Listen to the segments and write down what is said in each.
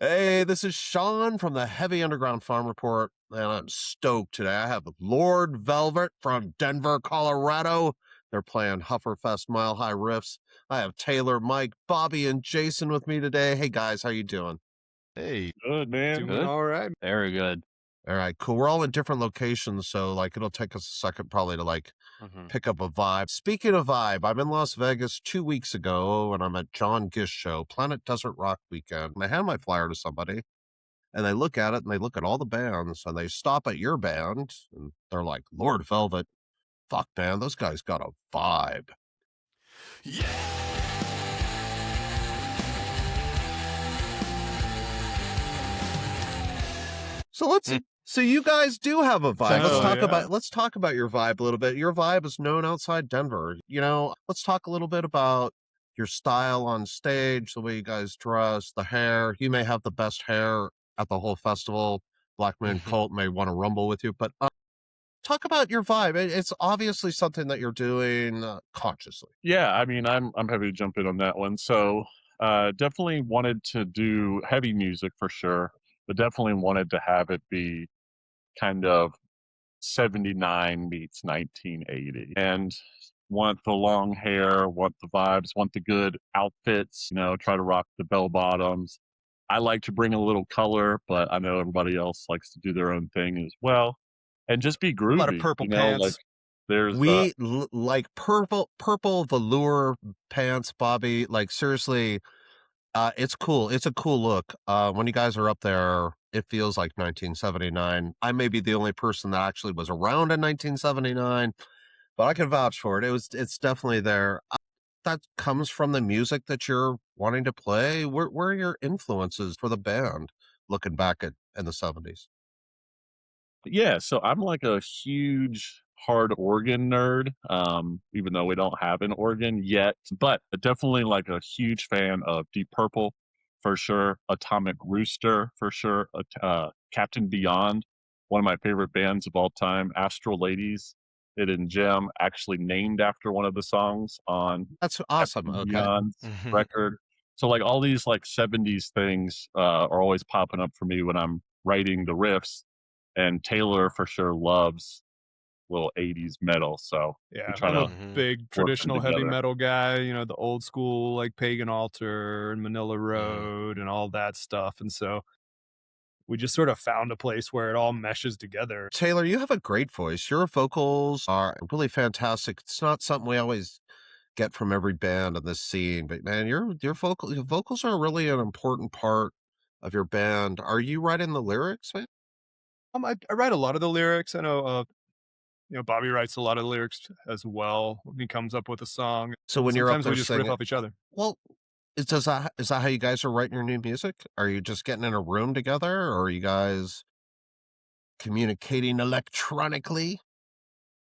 Hey, this is Sean from the Heavy Underground Farm Report, and I'm stoked today. I have Lord Velvet from Denver, Colorado. They're playing HUFFRFest Mile High Riffs. I have Taylor, Mike, Bobby, and Jason with me today. Hey guys, how you doing? Hey, Good, man. Doing good. all right. Very good. All right, cool. We're all in different locations, so it'll take us a second probably to Mhm. pick up a vibe. Speaking of vibe, I'm in Las Vegas 2 weeks ago, and I'm at John Gish show, Planet Desert Rock Weekend. And I hand my flyer to somebody. And they look at it and they look at all the bands and they stop at your band and they're like, Lord Velvet, fuck man, those guys got a vibe. So Mm. so you guys do have a vibe. Oh, yeah. Let's talk about your vibe a little bit. Your vibe is known outside Denver. Let's talk a little bit about your style on stage, the way you guys dress, the hair. You may have the best hair at the whole festival. Black Man Cult may want to rumble with you, but talk about your vibe. It's obviously something that you're doing consciously. Yeah, I mean, I'm happy to jump in on that one. So, definitely wanted to do heavy music for sure, but definitely wanted to have it be kind of 79 meets 1980. And want the long hair, want the vibes, want the good outfits, try to rock the bell bottoms. I like to bring a little color, but I know everybody else likes to do their own thing as well. And just be A lot of groovy, purple like pants. there's Like purple velour pants, Bobby. Like seriously, it's cool. It's a cool look. When you guys are up there, it feels like 1979. I may be the only person that actually was around in 1979, but I can vouch for it. It's definitely there. That comes from the music that you're wanting to play. Where are your influences for the band? Looking back at in the 70s. Yeah, so I'm like a huge hard organ nerd, even though we don't have an organ yet, but definitely like a huge fan of Deep Purple for sure, Atomic Rooster for sure, Captain Beyond, one of my favorite bands of all time, Astral Ladies, Hidden Gem, actually named after one of the songs on That's awesome. Captain Okay. Beyond's record. So like all these like 70s things are always popping up for me when I'm writing the riffs, and Taylor for sure loves little 80s metal, so we Yeah, try I'm a to Mhm. big work them traditional heavy together. metal guy, the old school like Pagan Altar and Manila Mhm. Road and all that stuff. And so we just sort of found a place where it all meshes together. Taylor, you have a great voice. Your vocals are really fantastic. It's not something we always get from every band in this scene, but man, your vocals are really an important part of your band. Are you writing the lyrics, man? I write a lot of the lyrics. I know Bobby writes a lot of lyrics as well when he comes up with a song. So when you're up Sometimes there we just riff singing, off each other. well, is that how you guys are writing your new music? Are you just getting in a room together, or are you guys communicating electronically?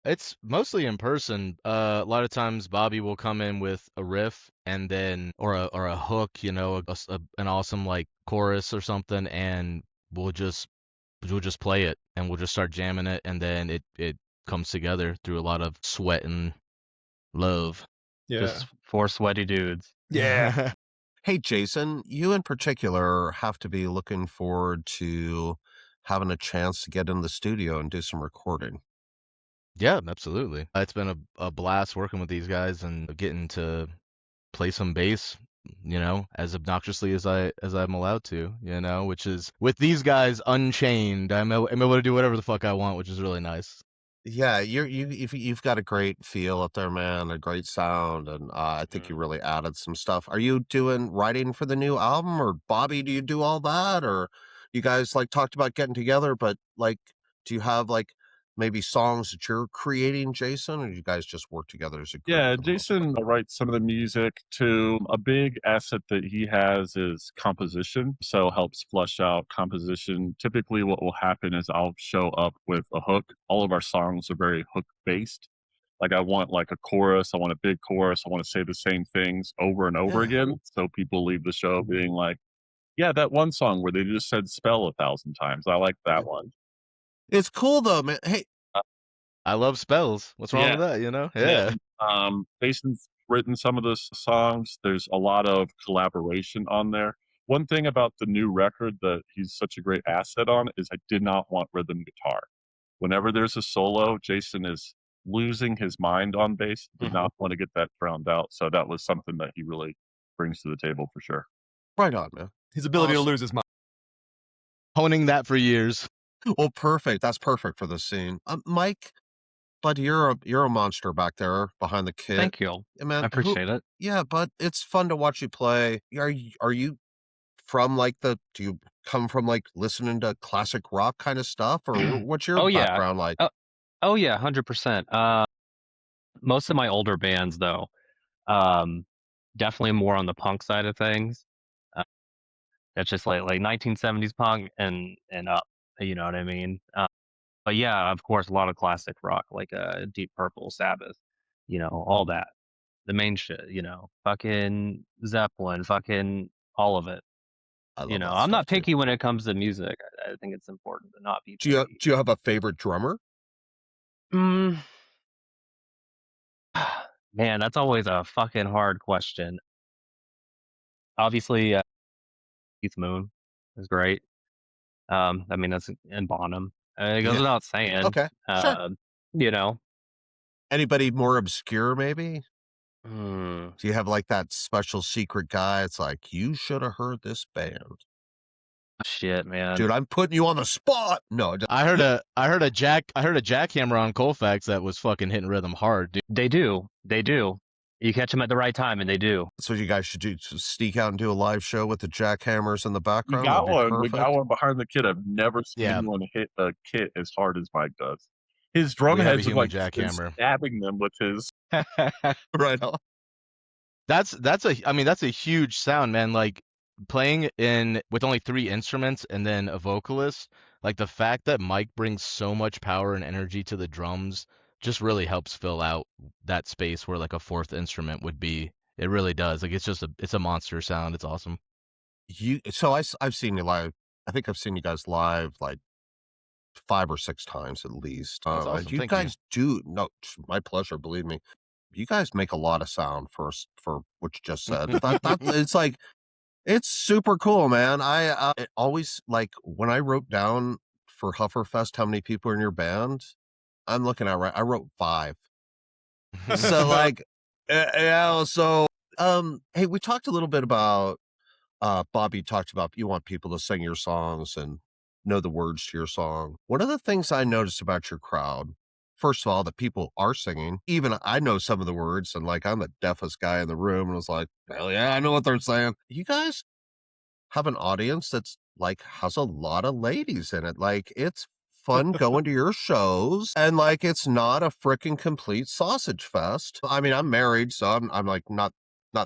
It's mostly in person. A lot of times Bobby will come in with a riff and then or a hook, an awesome like chorus or something, and we'll just play it and we'll just start jamming it, and then it comes together through a lot of sweat and love. Yeah. Just four sweaty dudes. Yeah. Hey, Jason, you in particular have to be looking forward to having a chance to get in the studio and do some recording. Yeah, absolutely. It's been a blast working with these guys and getting to play some bass, as obnoxiously as I'm allowed to, which is with these guys unchained. I'm able to do whatever the fuck I want, which is really nice. Yeah, you've got a great feel up there, man, a great sound, and I think you Mm. really added some stuff. Are you doing writing for the new album, or Bobby? Do you do all that, or you guys talked about getting together? But do you have maybe songs that you're creating, Jason, or do you guys just work together as a group Yeah, for the most part? Jason writes some of the music too. A big asset that he has is composition, so helps flush out composition. Typically, what will happen is I'll show up with a hook. All of our songs are very hook based. Like I want like a chorus, I want a big chorus, I want to say the same things over and over Yeah, again, so people leave the show being like, "Yeah, that one song where they just said spell 1,000 times. I like yeah. that one." It's cool though, man. Hey, Uh, I love spells. What's wrong yeah, with that, Yeah, Yeah. Jason's written some of the songs. There's a lot of collaboration on there. One thing about the new record that he's such a great asset on is I did not want rhythm guitar. Whenever there's a solo, Jason is losing his mind on bass. Did not want to get that drowned out. So that was something that he really brings to the table for sure. Right on, man. His ability to Awesome. lose his mind. Honing that for years. Well, perfect. That's perfect for the scene. Mike, bud, you're a monster back there behind the kit. Thank you. Man, I appreciate it. Yeah, but it's fun to watch you play. Are you from like do you come from like listening to classic rock kind of stuff, or what's your Oh, yeah. background like? Oh yeah, 100%. Most of my older bands though, definitely more on the punk side of things. It's just like 1970s punk and up, you know what I mean? But yeah, of course, a lot of classic rock like Deep Purple, Sabbath, all that. The main shit, fucking Zeppelin, fucking all of it. I love that I'm stuff not too. picky when it comes to music. I think it's important to not be Do you picky. have a favorite drummer? Man, that's always a fucking hard question. Obviously, Keith Moon is great. I mean, that's in Bonham. It goes Yeah. without saying. Okay, sure. You know, Anybody more obscure, maybe? Hmm. Do you have like that special secret guy? It's like, you should have heard this band. Shit, man. Dude, I'm putting you on the spot. No, I heard a jackhammer on Colfax that was fucking hitting rhythm hard, dude. They do. You catch them at the right time, and they do. that's what you guys should do. Sneak out and do a live show with the jackhammers in the We background. got That'd be one. We got perfect. one behind the kit. I've never seen Yeah. anyone hit a kit as hard as Mike does. His drum We have a heads are human like jackhammer. stabbing them with his. Right on. That's a huge sound, man. Like playing with only 3 instruments and then a vocalist, like the fact that Mike brings so much power and energy to the drums just really helps fill out that space where like a 4th instrument would be. It really does. Like it's a monster sound. It's awesome. I've seen you live. I think I've seen you guys live like 5 or 6 times at least. That's awesome. You Thank you. guys do no, it's my pleasure. Believe me, you guys make a lot of sound for what you just said. that it's like it's super cool, man. I it always like when I wrote down for Hufferfest how many people are in your band. I'm looking at I wrote 5. So like, yeah. So hey, we talked a little bit about. Bobby talked about you want people to sing your songs and know the words to your song. One of the things I noticed about your crowd, first of all, that people are singing. Even I know some of the words, and like I'm the deafest guy in the room, and I was like, hell yeah, I know what they're saying. You guys have an audience that's like has a lot of ladies in it. Like it's fun going to your shows, and like it's not a freaking complete sausage fest. I mean, I'm married, so I'm like not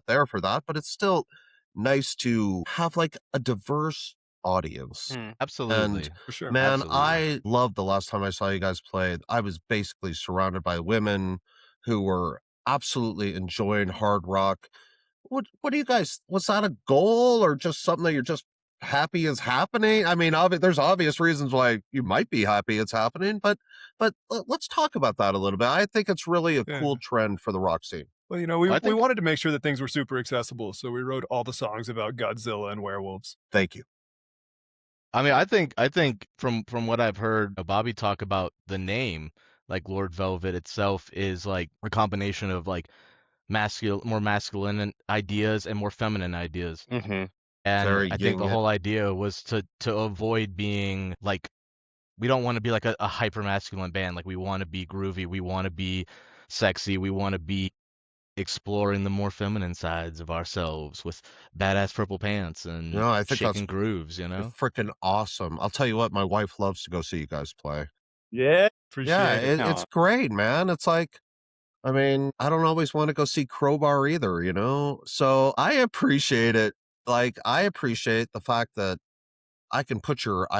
there for that, but it's still nice to have like a diverse audience. Absolutely. And For sure. man, Absolutely. I loved the last time I saw you guys play. I was basically surrounded by women who were absolutely enjoying hard rock. What do you guys, was that a goal or just something that you're just happy is happening? I mean, there's obvious reasons why you might be happy it's happening, but let's talk about that a little bit. I think it's really a cool trend for the rock scene. Well, we wanted to make sure that things were super accessible, so we wrote all the songs about Godzilla and werewolves. Thank you. I mean, I think from what I've heard Bobby talk about, the name, like Lord Velvet itself is like a combination of like more masculine ideas and more feminine ideas. Mm-hmm. And Very I think the yin-yang. whole idea was to avoid being like, we don't want to be like a hyper masculine band. Like we want to be groovy, we want to be sexy, we want to be exploring the more feminine sides of ourselves with badass purple pants and No, I think that's shaking grooves, freaking awesome. I'll tell you what, my wife loves to go see you guys play. Yeah. Appreciate it. It's great, man. It's like, I mean, I don't always want to go see Crowbar either, So I appreciate it. Like, I appreciate the fact that I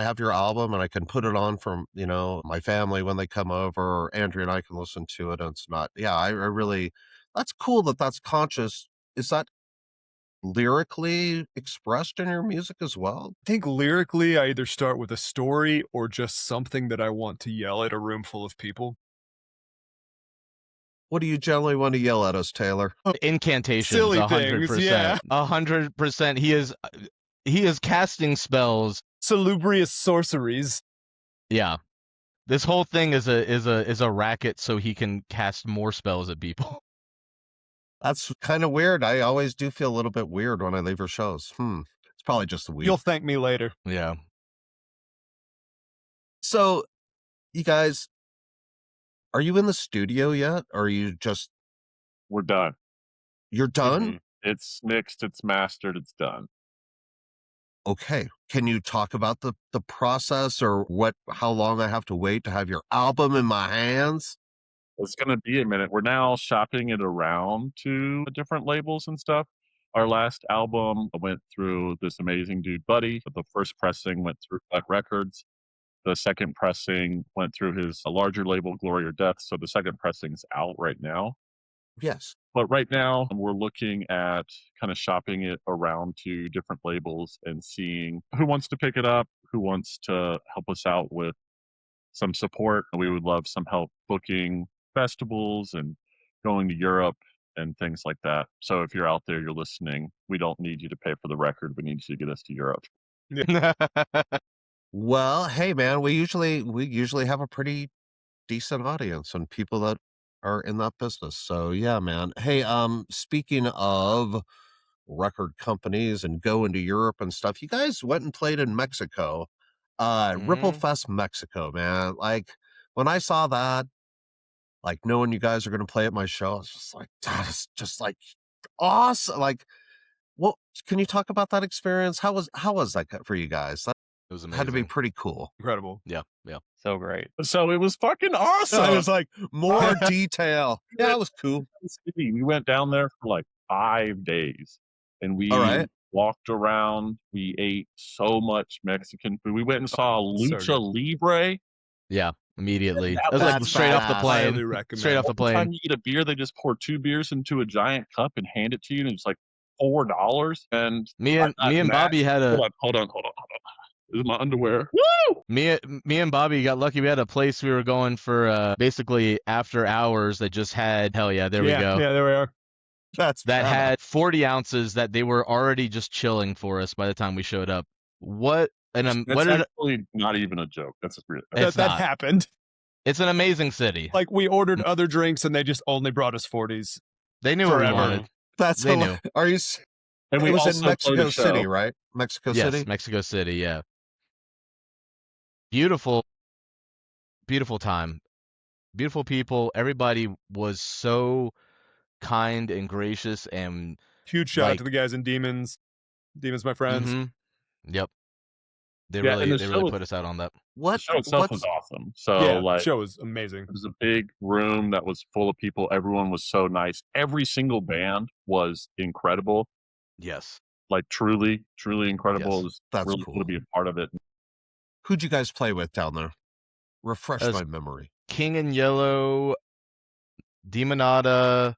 have your album and I can put it on from, my family when they come over, or Andrea and I can listen to it. And it's not, yeah, I really, that's cool that that's conscious. Is that lyrically expressed in your music as well? I think lyrically, I either start with a story or just something that I want to yell at a room full of people. What do you generally want to yell at us, Taylor? Incantations, Silly 100%. things, yeah. 100%. He is he is casting spells. Salubrious sorceries. Yeah. This whole thing is a racket so he can cast more spells at people. That's kind of weird. I always do feel a little bit weird when I leave your shows. It's probably just the week. You'll thank me later. Yeah. So, you guys, are you in the studio yet? Or are you just... We're done. You're done? Mm-hmm. It's mixed, it's mastered, it's done. Okay. Can you talk about the process or how long I have to wait to have your album in my hands? It's going to be a minute. We're now shopping it around to different labels and stuff. Our last album went through this amazing dude, Buddy. The first pressing went through Black Records. The second pressing went through his larger label, Glory or Death. So the second pressing's out right now. Yes. But right now, we're looking at kind of shopping it around to different labels and seeing who wants to pick it up, who wants to help us out with some support. We would love some help booking festivals and going to Europe and things like that. So if you're out there, you're listening, we don't need you to pay for the record. We need you to get us to Europe. Well, hey man, we usually have a pretty decent audience and people that are in that business. So yeah, man. Hey, speaking of record companies and going to Europe and stuff, you guys went and played in Mexico. Ripple Fest Mexico, man. Like when I saw that, like knowing you guys are gonna play at my show, I was just like, that is just like awesome. Like, well, can you talk about that experience? How was that for you guys? That It was amazing. had to be pretty cool. Incredible. Yeah. So great. So it was fucking awesome. I was like, more detail. Yeah, it was cool. We went down there for like 5 days and we All right. walked around. We ate so much Mexican food. We went and saw so Lucha good. Libre. Yeah. Immediately. That That was like That's straight off the badass. plane. Highly recommend. Straight off the Every time plane. you eat a beer, they just pour 2 beers into a giant cup and hand it to you, and it's like $4. And Me and Bobby had a hold on. This is my underwear. Woo! me and Bobby got lucky. We had a place we were going for basically after hours that just had we go. Yeah, there we are. That's That badass. had 40 ounces that they were already just chilling for us by the time we showed up. What That's what did actually not even a joke. That's a real. It's that not. happened. It's an amazing city. Like we ordered other drinks and they just only brought us 40s. They knew what we forever. wanted. That's They hilarious. Are you? And we It was also in played Mexico a show. City, right? Mexico Yes, City. Mexico City. Yeah. Beautiful time. Beautiful people. Everybody was so kind and gracious and Huge shout out like to the guys in Demons. Demons, my friends. mhm. Yep. They Yeah, and really the they show really was- put us out on that. The What? show itself What's was awesome. So Yeah, like the show was amazing. it was a big room that was full of people. Everyone was so nice. Every single band was incredible. Yes. Like truly incredible. Yes. It was That's really cool cool. to be a part of it. Who'd you guys play with down there? Refresh As- my memory. King in Yellow, Demonada,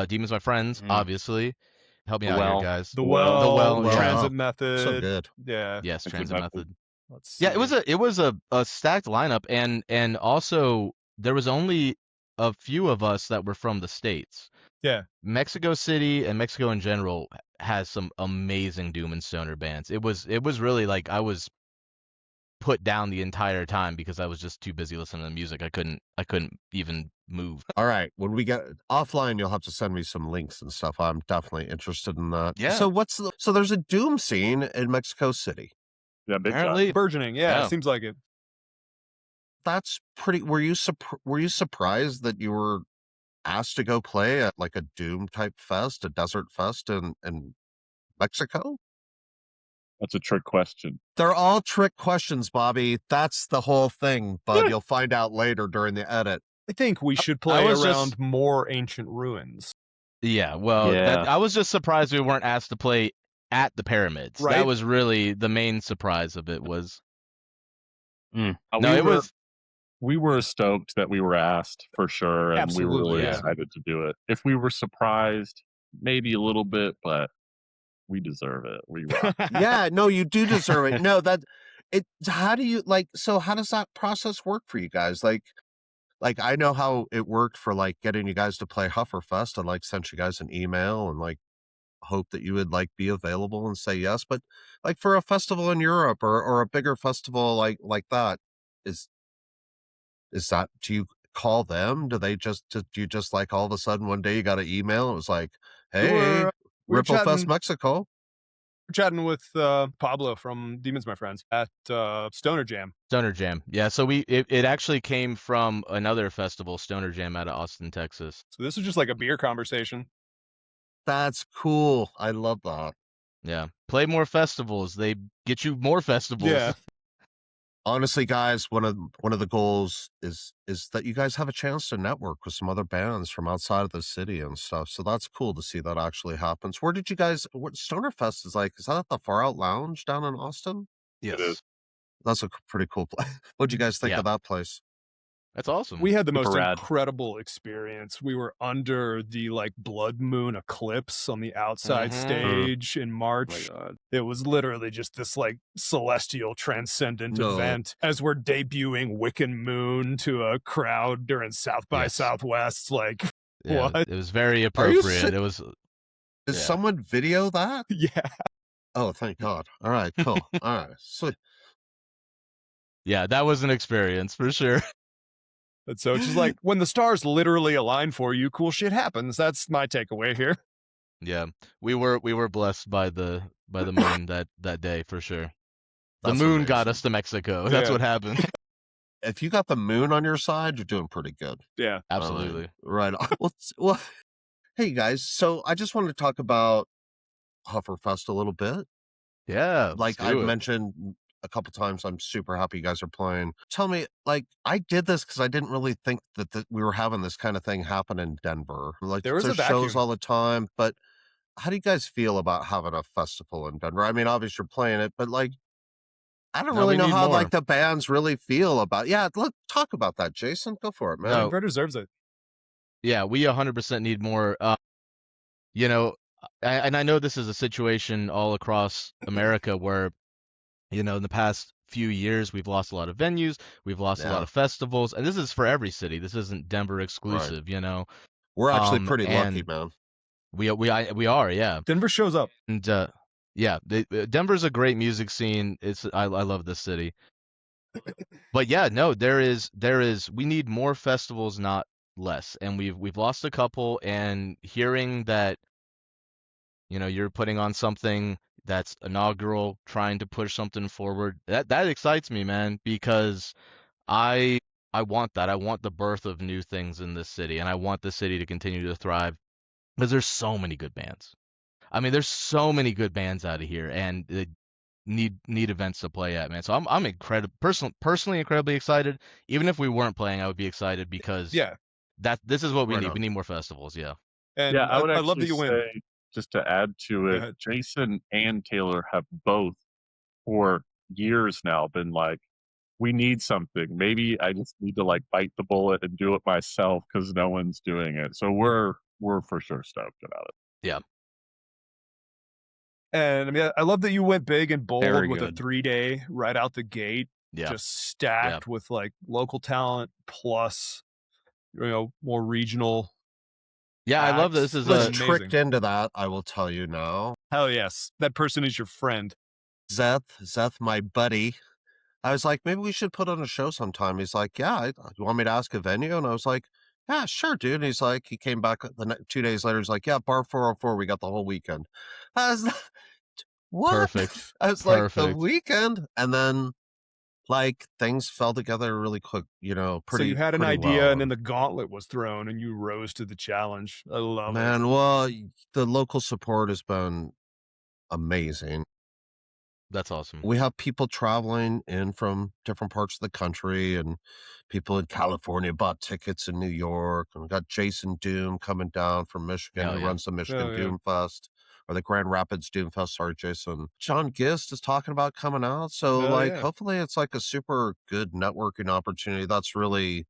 Demons My Friends, Mhm. obviously. Help me The out Well. here, guys. The Well, Well, yeah. Transit Method. So good. Yeah. Yes, Transit Transit Method. Method. Let's Yeah, see. it was a stacked lineup, and also there was only a few of us that were from the States. Yeah. Mexico City and Mexico in general has some amazing doom and stoner bands. It was really like I was put down the entire time because I was just too busy listening to music. I couldn't even move. All right. When we get offline, you'll have to send me some links and stuff. I'm definitely interested in that. Yeah. So there's a doom scene in Mexico City. Yeah, big time. Apparently, Burgeoning. Yeah, Yeah. it seems like it. That's pretty. Were you surprised that you were asked to go play at like a doom type fest, a desert fest in Mexico? That's a trick question. They're all trick questions, Bobby. That's the whole thing, bud. You'll find out later during the edit. I think we should play was around just- more ancient ruins. yeah. Well, Yeah. I was just surprised we weren't asked to play at the pyramids. Right. That was really the main surprise of it. Was no, we it were, was. we were stoked that we were asked for sure, and we were Absolutely, really yeah. excited to do it. If we were surprised, maybe a little bit, but we deserve it. We rock. Yeah, no, you do deserve it. No, how do you so how does that process work for you guys? Like I know how it worked for like getting you guys to play HUFR Fest. I like sent you guys an email and like hope that you would like be available and say yes. But like for a festival in Europe or a bigger festival like that, is that, do you call them? Do you just like all of a sudden one day you got an email? It was like, We hey, were Ripple Fest Mexico. chatting with Pablo from Demons, My Friends, at Stoner Jam. Stoner Jam. Yeah, so it actually came from another festival, Stoner Jam, out of Austin, Texas. So this was just like a beer conversation. That's cool. I love that. Yeah. Play more festivals. They get you more festivals. Yeah. Honestly, guys, one of the goals is that you guys have a chance to network with some other bands from outside of the city and stuff. So that's cool to see that actually happens. Where did you guys? What Stoner Fest is like? Is that at the Far Out Lounge down in Austin? It is. Yes. That's a pretty cool place. What'd you guys think Yeah. of that place? That's awesome. We had the most Super rad. incredible experience. We were under the like blood moon eclipse on the outside stage in March. Oh my God. It was literally just this like celestial transcendent No. event as we're debuting Wiccan Moon to a crowd during South by Yes. Southwest. Like, Yeah, what? it was very Are you appropriate. It was Did Yeah. someone video that? Yeah. Oh, thank God. All right, cool. All right, sweet. yeah, that was an experience for sure. And so it's just like when the stars literally align for you, cool shit happens. That's my takeaway here. Yeah. We were blessed by the moon that day for sure. The That's moon got amazing. us to Mexico. That's Yeah. what happened. If you got the moon on your side, you're doing pretty good. Yeah. Absolutely. Right on. Well, hey guys. So I just wanted to talk about Hufferfest a little bit. Yeah. Like let's I do it. mentioned a couple times, I'm super happy you guys are playing. Tell me, like, I did this because I didn't really think that we were having this kind of thing happen in Denver. Like, There was there's a shows vacuum. all the time, but how do you guys feel about having a festival in Denver? I mean, obviously you're playing it, but like, I don't No, really we know need how more. like the bands really feel about. Yeah, look, talk about that, Jason. Go for it, man. No. Denver deserves it. Yeah, we 100% need more. You know, and I know this is a situation all across America where, in the past few years, we've lost a lot of venues, we've lost a lot Yeah. of festivals, and this is for every city. This isn't Denver exclusive, We're actually pretty lucky, and man. we are, yeah. Denver shows up. And yeah, Denver's a great music scene. I love this city. But yeah, no, there is we need more festivals, not less. And we've lost a couple, and hearing that you're putting on something that's inaugural, trying to push something forward, that excites me, man, because I want that. I want the birth of new things in this city, and I want the city to continue to thrive because there's so many good bands. I mean, there's so many good bands out of here, and they need events to play at, man. So I'm personally incredibly excited. Even if we weren't playing, I would be excited because Yeah. this is what we Right need. on. We need more festivals. Yeah. And Yeah, I would I love that actually you win. say, just to add to it, ahead. Jason and Taylor have both for years now been like, we need something. Maybe I just need to like bite the bullet and do it myself because no one's doing it. So we're for sure stoked about it. Yeah. And I mean, I love that you went big and bold Very with a good. 3-day right out the gate, Yeah. just stacked with like local talent plus, more regional. Yeah, I love acts. this. Is Was a amazing. tricked into that, I will tell you now. Hell yes, that person is your friend. Zeth, my buddy. I was like, maybe we should put on a show sometime. He's like, yeah, you want me to ask a venue? And I was like, yeah, sure, dude. And he's like, he came back 2 days later. He's like, yeah, Bar 404. We got the whole weekend. I was like, what? perfect. I was like, the Perfect. weekend, and then like things fell together really quick. So Pretty. you had an pretty idea, well. and then the gauntlet was thrown, and you rose to the challenge. I love it. Man, well, the local support has been amazing. That's awesome. We have people traveling in from different parts of the country, and people in California bought tickets in New York. And we got Jason Doom coming down from Michigan, Hell who yeah. runs the Michigan Hell yeah. Doom Fest, or the Grand Rapids Doom Fest. Sorry, Jason. John Gist is talking about coming out. So, Hell like, yeah. hopefully it's like a super good networking opportunity. That's really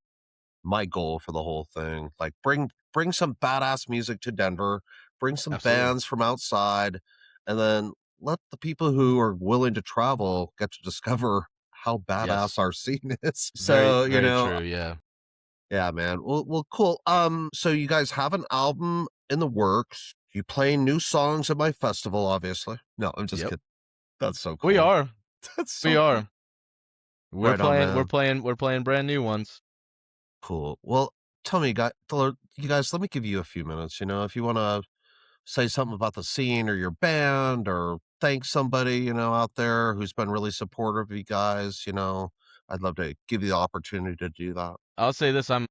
my goal for the whole thing. Like, bring some badass music to Denver, bring some Absolutely. bands from outside, and then let the people who are willing to travel get to discover how badass Yes. our scene is. So, Very true. Yeah. yeah, man. Well, cool. So you guys have an album in the works. You playing new songs at my festival, obviously. No, I'm just kidding. That's so cool. We are. That's so We cool. are. We're Right on, playing. man. We're playing brand new ones. Cool. Well, tell me, you guys, let me give you a few minutes. If you want to say something about the scene or your band, or thank somebody, out there who's been really supportive of you guys, I'd love to give you the opportunity to do that. I'll say this: I'm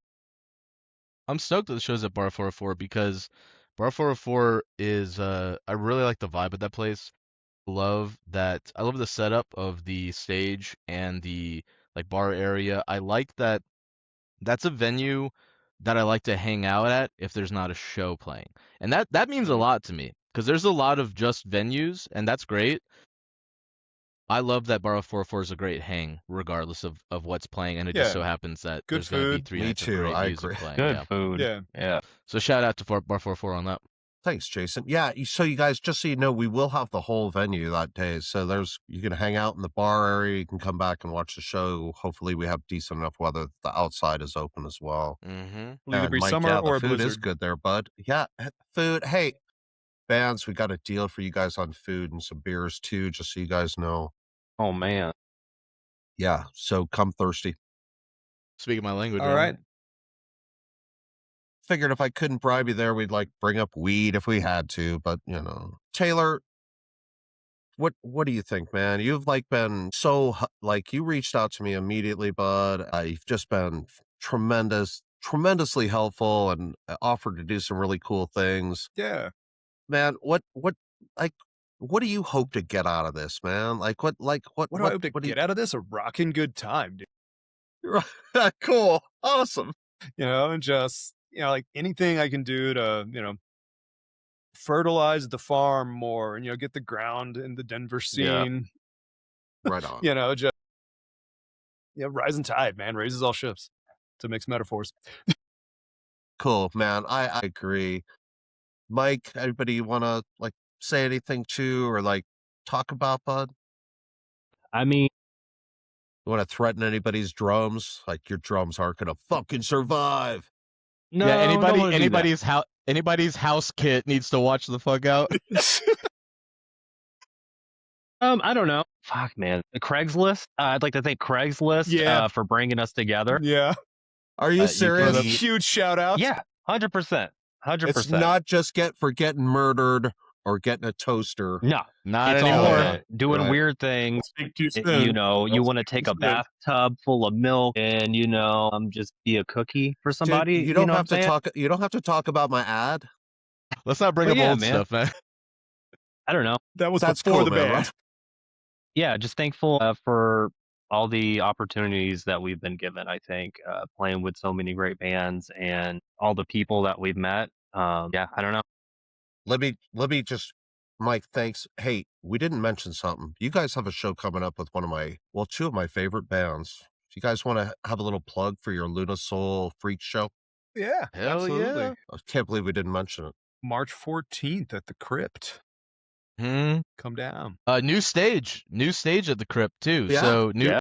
stoked that the show's at Bar 404 because Bar 404 is I really like the vibe of that place. I love the setup of the stage and the like bar area. I like that that's a venue that I like to hang out at if there's not a show playing. And that means a lot to me because there's a lot of just venues and that's great. I love that Bar 404 is a great hang regardless of what's playing, and it just so happens that Good there's going to be food. 3 Me nights of too, great I music agree. playing. Good Yeah. food. Yeah. So shout out to Bar 404 on that. Thanks, Jason. Yeah, so you guys, just so you know, we will have the whole venue that day. So you can hang out in the bar area. You can come back and watch the show. Hopefully, we have decent enough weather that the outside is open as well. Mm-hmm. Will either And be Mike, summer yeah, or the a food is blizzard. good there, bud. Yeah, food. Hey, bands, we got a deal for you guys on food and some beers too, just so you guys know. Oh man. Yeah, so come thirsty. Speaking my language. All right. Figured if I couldn't bribe you there, we'd bring up weed if we had to, but Taylor, what do you think, man? You've been so you reached out to me immediately, bud. You've just been tremendously helpful, and offered to do some really cool things. Yeah. Man, what do you hope to get out of this, man? What do I hope to get out of this? A rocking good time, dude. Cool. Awesome. And just, anything I can do to, fertilize the farm more and, get the ground in the Denver scene. Right on. Just, rising tide, man, raises all ships, to mix metaphors. Cool, man. I agree. Mike, anybody you want to say anything to or talk about, bud? I mean, You want to threaten anybody's drums? Your drums aren't gonna fucking survive. no. Yeah, don't wanna do that. anybody's house kit needs to watch the fuck out. I don't know. Fuck, man. The Craigslist. I'd like to thank Craigslist for bringing us together. Yeah. Are you serious? Huge shout out. Yeah, 100%. 100%. It's not just getting murdered or getting a toaster. No, Not it's anymore. all doing Right. weird things. Speak too soon. You Don't want to speak take too a soon. bathtub full of milk and just be a cookie for somebody. Dude, you don't know have what I'm to saying? talk. You don't have to talk about my ad. Let's not bring But up yeah, old man. stuff, man. I don't know. That was That's before cool, the man, band. right? Yeah, just thankful for all the opportunities that we've been given. I think playing with so many great bands and all the people that we've met. Yeah, I don't know. Let me just, Mike, thanks. Hey, we didn't mention something. You guys have a show coming up with two of my favorite bands. Do you guys want to have a little plug for your Luna Soul Freak show? Yeah, Hell absolutely. yeah. I can't believe we didn't mention it. March 14th at the Crypt. Hmm. Come down. New stage at the Crypt too. Yeah. So Yeah.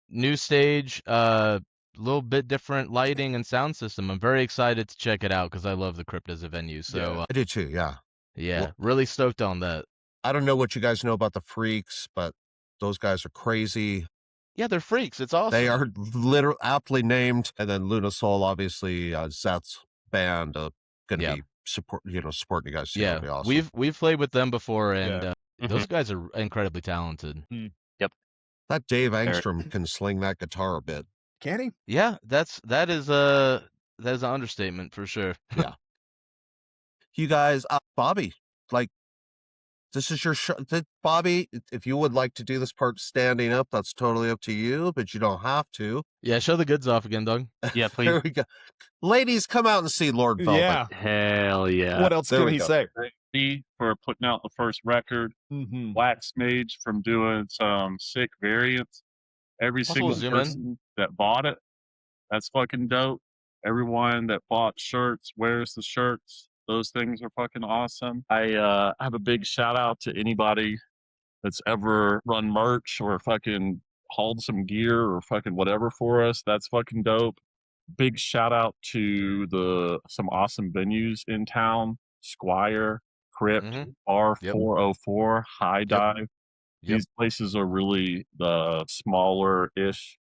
new stage, little bit different lighting and sound system. I'm very excited to check it out because I love the Crypt as a venue. So I do too, yeah. Well, really stoked on that. I don't know what you guys know about the Freaks, but those guys are crazy. Yeah, they're freaks. It's awesome. They are literally aptly named. And then Luna Soul, obviously, Zeth's band, going to be supporting you guys. Too. Yeah, That'd be awesome. we've played with them before, and those Mm-hmm. guys are incredibly talented. Yep. That Dave Engstrom can sling that guitar a bit. Can he? Yeah, that is an understatement for sure. Yeah. You guys, Bobby, this is your show. Bobby, if you would like to do this part standing up, that's totally up to you, but you don't have to. Yeah, show the goods off again, Doug. Yeah, please. There we go. Ladies, come out and see Lord Velvet. Yeah. Hell yeah. What else There can we he go. say? Thank for putting out the first record. Mm-hmm. Wax Mage from doing some sick variants. Every Also, single zoom in. person that bought it, that's fucking dope. Everyone that bought shirts, wears the shirts. Those things are fucking awesome. I have a big shout out to anybody that's ever run merch or fucking hauled some gear or fucking whatever for us. That's fucking dope. Big shout out to some awesome venues in town. Squire, Crypt, Mhm. Yep. R404, High Yep. Dive. Yep. These places are really the smaller-ish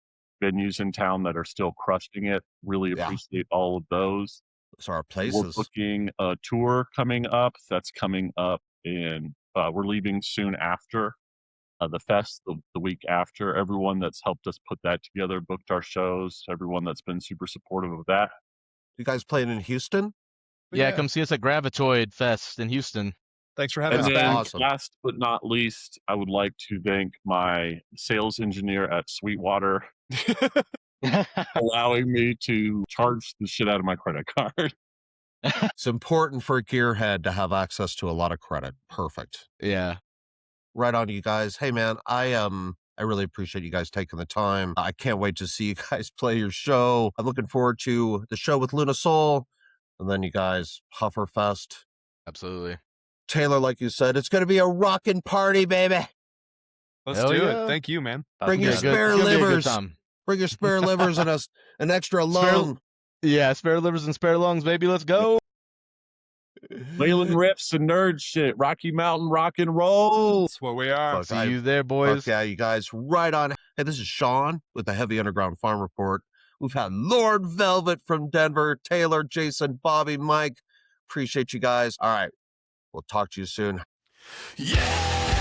venues in town that are still crushing it. Really Yeah. appreciate all of those. Those are our We're places. booking a tour coming up. That's coming up in, we're leaving soon after the fest, the week after. Everyone that's helped us put that together, booked our shows, everyone that's been super supportive of that. You guys playing in Houston? Yeah, come see us at Gravitoid Fest in Houston. Thanks for having And us then back. Awesome. last but not least, I would like to thank my sales engineer at Sweetwater allowing me to charge the shit out of my credit card. It's important for a gearhead to have access to a lot of credit. Perfect. Yeah. Right on, you guys. Hey, man, I really appreciate you guys taking the time. I can't wait to see you guys play your show. I'm looking forward to the show with Luna Soul, and then you guys HUFFRFest. Absolutely. Taylor, like you said, it's going to be a rockin' party, baby. Let's Hell do yeah. it. Thank you, man. Bring your Yeah, good. spare It's gonna be a good livers. time. Bring your spare livers and an extra Spare- lung. Yeah, spare livers and spare lungs, baby. Let's go. Wailing riffs and nerd shit. Rocky Mountain rock and roll. That's what we are. Fuck, See you there, boys. Fuck yeah, you guys. Right on. Hey, this is Sean with the Heavy Underground Farm Report. We've had Lord Velvet from Denver, Taylor, Jason, Bobby, Mike. Appreciate you guys. All right. We'll talk to you soon. Yeah!